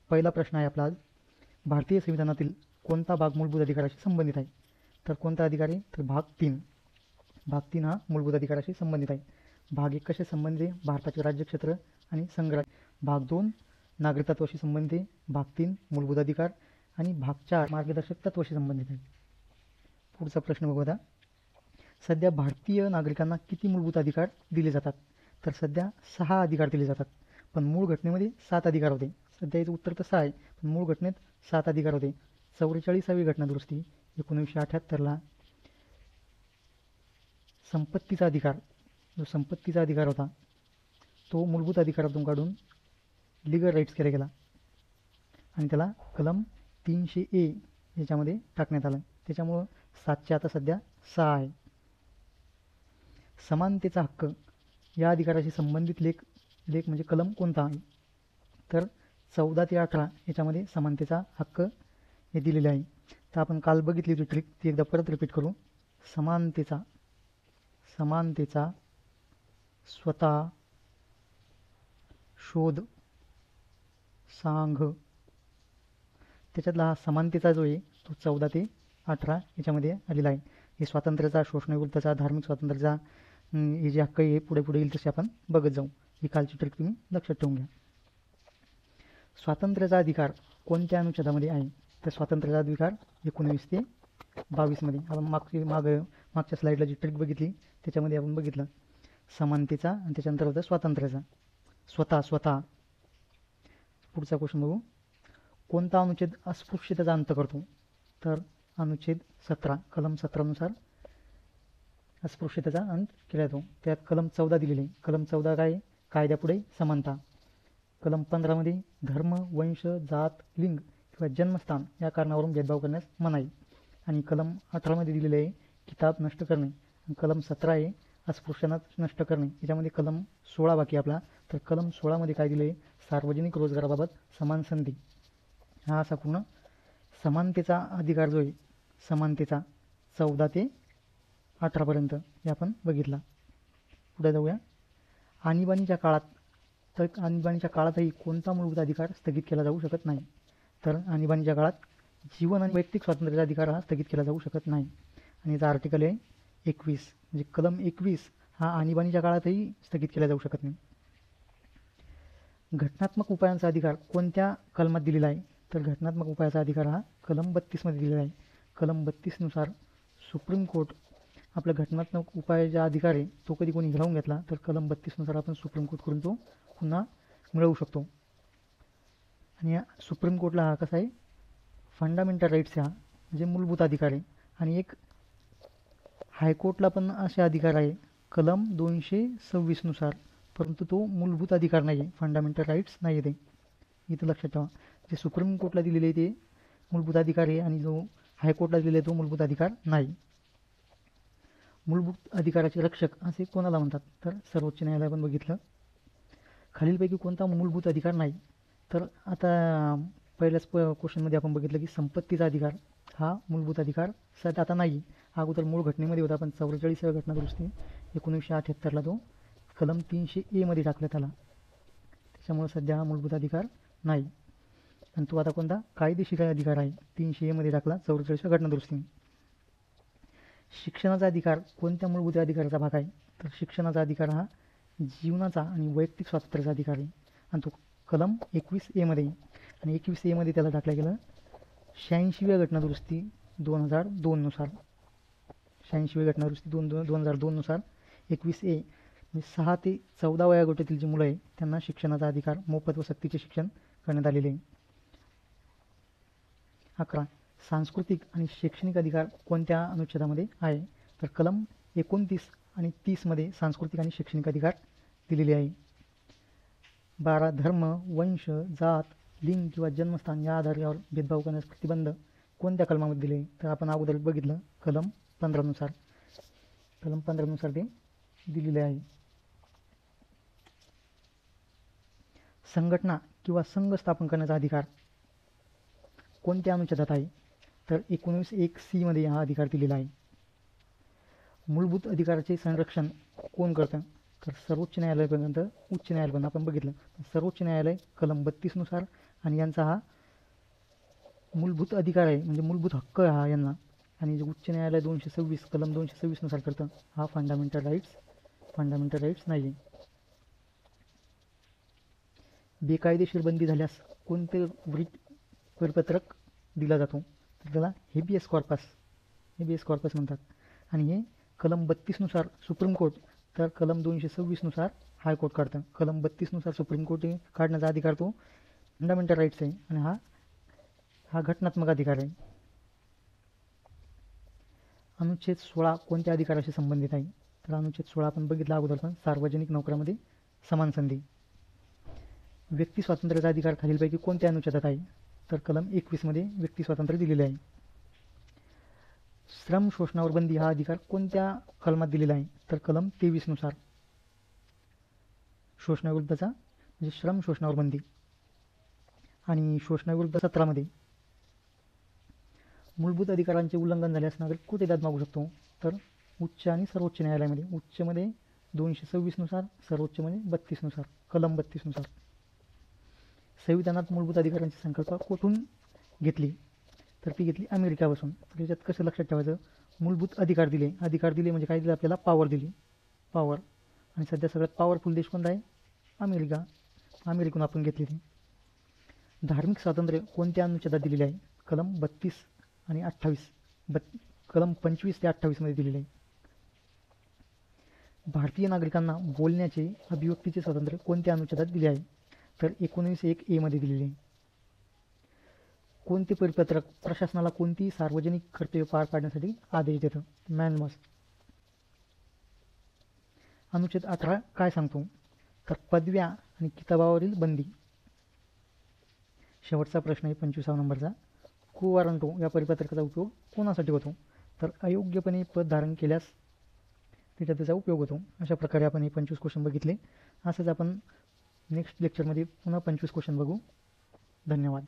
पहिला प्रश्न आहे आपला आज, भारतीय संविधानातील कोणता भाग मूलभूत अधिकाराशी संबंधित आहे? तर कोणता अधिकार आहे? तर भाग 3. भाग 3 हा मूलभूत अधिकाराशी संबंधित आहे. भाग 1 कसे संबंधित आहे? भारताचे राज्यक्षेत्र आणि संघराज्य. भाग 2 नागरिकत्वाशी संबंधित आहे. भाग 3 मूलभूत अधिकार आणि भाग 4 मार्गदर्शक तत्वाशी संबंधित आहे. पुढचा प्रश्न बघू आता. सध्या भारतीय नागरिकांना किती मूलभूत अधिकार दिले जातात? तर सध्या 6 अधिकार दिले जातात, पण मूळ घटनेमध्ये 7 अधिकार होते. सध्या याचं उत्तर तर 6 आहे, पण मूळ घटनेत 7 अधिकार होते. 44वी घटनादुरुस्ती 1978ला संपत्तीचा अधिकार, जो संपत्तीचा अधिकार होता तो मूलभूत अधिकारातून काढून लिगल राईट्स केला गेला आणि त्याला कलम 300A याच्यामध्ये टाकण्यात आलं. त्याच्यामुळं 7चे आता सध्या 6 आहे. समानतेचा हक्क या अधिकाराशी संबंधित लेख म्हणजे कलम कोणता आहे? तर 14 ते 18 याच्यामध्ये समानतेचा हक्क हे दिलेले आहे. तर आपण काल बघितली होती ट्रिक, ती एकदा परत रिपीट करू. समानतेचा स्वतः शोध सांग, त्याच्यातला हा समानतेचा जो आहे तो 14 ते 18 याच्यामध्ये आलेला आहे. हे स्वातंत्र्याचा, शोषणाविरुद्धचा, धार्मिक स्वातंत्र्याचा हे जे हक्क आहे पुढे येईल तसे आपण बघत जाऊ. ही कालची ट्रिक तुम्ही लक्षात ठेवून घ्या. स्वातंत्र्याचा अधिकार कोणत्या अनुच्छेदामध्ये आहे? तर स्वातंत्र्याचा अधिकार 19 ते 22 मध्ये. आपण मागच्या स्लाईडला जी ट्रिक बघितली त्याच्यामध्ये आपण बघितलं समानतेचा आणि त्याच्यानंतर होता स्वातंत्र्याचा. स्वतः. पुढचा क्वेश्चन बघू. कोणता अनुच्छेद अस्पृश्यतेचा अंत करतो? तर अनुच्छेद 17, कलम 17 नुसार अस्पृश्यतेचा अंत केला जातो. त्यात कलम 14 दिलेले. कलम 14 काय? कायद्यापुढे समानता. कलम 15 मध्ये धर्म, वंश, जात, लिंग किंवा जन्मस्थान या कारणावरून भेदभाव करण्यास मनाई. आणि कलम 18 मध्ये दिलेले आहे किताब नष्ट करणे. आणि कलम 17 आहे अस्पृश्यांना नष्ट करणे. याच्यामध्ये कलम 16 बाकी आपला. तर कलम 16 मध्ये काय दिले? सार्वजनिक रोजगाराबाबत समान संधी. हा असा पूर्ण समानतेचा अधिकार जो आहे, समानतेचा 14 ते 18 पर्यंत हे आपण बघितला. पुढे जाऊया. आणीबाणीच्या काळातही कोणता मूलभूत अधिकार स्थगित केला जाऊ शकत नाही? तर आणीबाणीच्या काळात जीवन आणि वैयक्तिक स्वातंत्र्याचा अधिकार हा स्थगित केला जाऊ शकत नाही. आणि याचा आर्टिकल आहे 21, म्हणजे कलम 21 हा आणीबाणीच्या काळातही स्थगित केला जाऊ शकत नाही. घटनात्मक उपायांचा अधिकार कोणत्या कलमात दिलेला आहे? तर घटनात्मक उपायाचा अधिकार हा कलम 32 मध्ये दिलेला आहे. कलम 32 नुसार सुप्रीम कोर्ट आपला घटनात्मक उपायाचा अधिकार आहे तो कधी कोणी हिरावून घेतला तर कलम 32 नुसार आपण सुप्रीम कोर्टकडून तो पुन्हा मिळवू शकतो. आणि या सुप्रीम कोर्टला हा कसा आहे? फंडामेंटल राईट्स हा म्हणजे मूलभूत अधिकार आहे. आणि एक हायकोर्टला पण असे अधिकार आहे कलम 226 नुसार, परंतु तो मूलभूत अधिकार नाही आहे, फंडामेंटल राईट्स नाही आहे. ते इथं लक्षात ठेवा. जे सुप्रीम कोर्टला दिलेले ते मूलभूत अधिकार आहे आणि जो हायकोर्टला दिलेला तो मूलभूत अधिकार नाही. मूलभूत अधिकाराचे रक्षक असे कोणाला म्हणतात? तर सर्वोच्च न्यायालय आपण बघितलं. खालीलपैकी कोणता मूलभूत अधिकार नाही? तर आता पहिल्याच क्वेश्चनमध्ये आपण बघितलं की संपत्तीचा अधिकार हा मूलभूत अधिकार सध्या आता नाही. अगोदर मूळ घटनेमध्ये होता, पण 44व्या घटनादुरुस्ती 1978ला तो कलम 300A मध्ये टाकण्यात आला. त्याच्यामुळे सध्या हा मूलभूत अधिकार नाही. आणि तो आता कोणता? कायदेशीर अधिकार आहे. 300A मध्ये टाकला 44व्या घटनादुरुस्ती. शिक्षणाचा अधिकार कोणत्या मूलभूत अधिकाराचा भाग आहे? तर शिक्षणाचा अधिकार हा जीवनाचा आणि वैयक्तिक स्वातंत्र्याचा अधिकार आहे आणि तो कलम 21A मध्ये. आणि 21A मध्ये त्याला टाकलं गेलं 86व्या घटनादुरुस्ती 2002 नुसार. 86व्या घटनादुरुस्ती 2002 नुसार 21A 6 ते 14 वयोगटातील जी मुलं आहे त्यांना शिक्षणाचा अधिकार, मोफत व सक्तीचे शिक्षण करण्यात आलेले आहे. 11. सांस्कृतिक आणि शैक्षणिक अधिकार कोणत्या अनुच्छेदामध्ये आहे? तर कलम 29 आणि 30 मध्ये सांस्कृतिक आणि शैक्षणिक अधिकार दिलेले आहे. 12. धर्म, वंश, जात, लिंग किंवा जन्मस्थान या आधारावर भेदभाव करण्यास प्रतिबंध कोणत्या कलमामध्ये दिले? तर आपण अगोदर बघितलं कलम 15 नुसार. कलम 15 नुसार ते दिलेले आहे. संघटना किंवा संघ स्थापन करण्याचा अधिकार कोणत्या अनुच्छेदात आहे? तर 19(1)C मध्ये हा अधिकार दिलेला आहे. मूलभूत अधिकाराचे संरक्षण कोण करतं? तर सर्वोच्च न्यायालयापर्यंत उच्च न्यायालय आपण बघितलं. सर्वोच्च न्यायालय कलम 32 नुसार आणि यांचा हा मूलभूत अधिकार आहे, म्हणजे मूलभूत हक्क आहे हा यांना. आणि जे उच्च न्यायालय 226 कलम 226 नुसार करतं, हा फंडामेंटल राईट्स नाही आहे. बेकायदेशीर बंदी झाल्यास कोणते वृत्त परिपत्रक दिला जातो, तर त्याला हेबियस कॉर्पस म्हणतात. आणि हे कलम 32 नुसार सुप्रीम कोर्ट, तर कलम 226 नुसार हायकोर्ट काढतं. कलम 32 नुसार सुप्रीम कोर्ट काढण्याचा अधिकार तो फंडामेंटल राईट्स आहे, आणि हा घटनात्मक अधिकार आहे. अनुच्छेद 16 कोणत्या अधिकाराशी संबंधित आहे, तर अनुच्छेद 16 आपण बघितला अगोदर पण, सार्वजनिक नोकऱ्यामध्ये समान संधी. व्यक्ती स्वातंत्र्याचा अधिकार खालीलपैकी कोणत्या अनुच्छेदात आहे, तर कलम 21 मध्ये व्यक्ती स्वातंत्र्य दिलेले आहे. श्रम शोषणावर बंदी हा अधिकार कोणत्या कलमात दिलेला आहे, तर कलम 23 नुसार. शोषणाविरुद्धचा म्हणजे श्रम शोषणावर बंदी. आणि शोषणाविरुद्ध 17 मध्ये मूलभूत अधिकारांचे उल्लंघन झाल्यास नागरिक कुठे दाद मागू शकतो, तर उच्च आणि सर्वोच्च न्यायालयामध्ये. उच्चमध्ये 226 नुसार, सर्वोच्चमध्ये 32 नुसार, कलम 32 नुसार. संविधानात मूलभूत अधिकारांची संकल्पना कुठून घेतली, तर ती घेतली अमेरिकापासून. तर याच्यात कसं लक्षात ठेवायचं, मूलभूत अधिकार दिले म्हणजे काय दिलं आपल्याला, पॉवर दिली, पॉवर. आणि सध्या सगळ्यात पॉवरफुल देश कोणता आहे, अमेरिकून आपण घेतली ती. धार्मिक स्वातंत्र्य कोणत्या अनुच्छेदात दिलेले आहे, कलम 32 आणि 28, कलम 25 ते 28 मध्ये दिलेले आहे. भारतीय नागरिकांना बोलण्याचे, अभिव्यक्तीचे स्वातंत्र्य कोणत्या अनुच्छेदात दिले आहे, तर 19(1) मध्ये दिलेले आहे. कोणते परिपत्रक प्रशासनाला कोणती सार्वजनिक कर्तव्य पार पाडण्यासाठी आदेश देतं, मॅनमॉस. अनुच्छेद 18 काय सांगतो, तर पदव्या आणि किताबावरील बंदी. शेवटचा प्रश्न आहे 25 नंबरचा. को वॉरंटो या परिपत्रकाचा उपयोग कोणासाठी होतो, तर अयोग्यपणे पद धारण केल्यास त्याचा उपयोग होतो. अशा प्रकारे आपण हे 25 क्वेश्चन बघितले. असंच आपण नेक्स्ट लेक्चरमध्ये पुन्हा 25 क्वेश्चन बघू. धन्यवाद.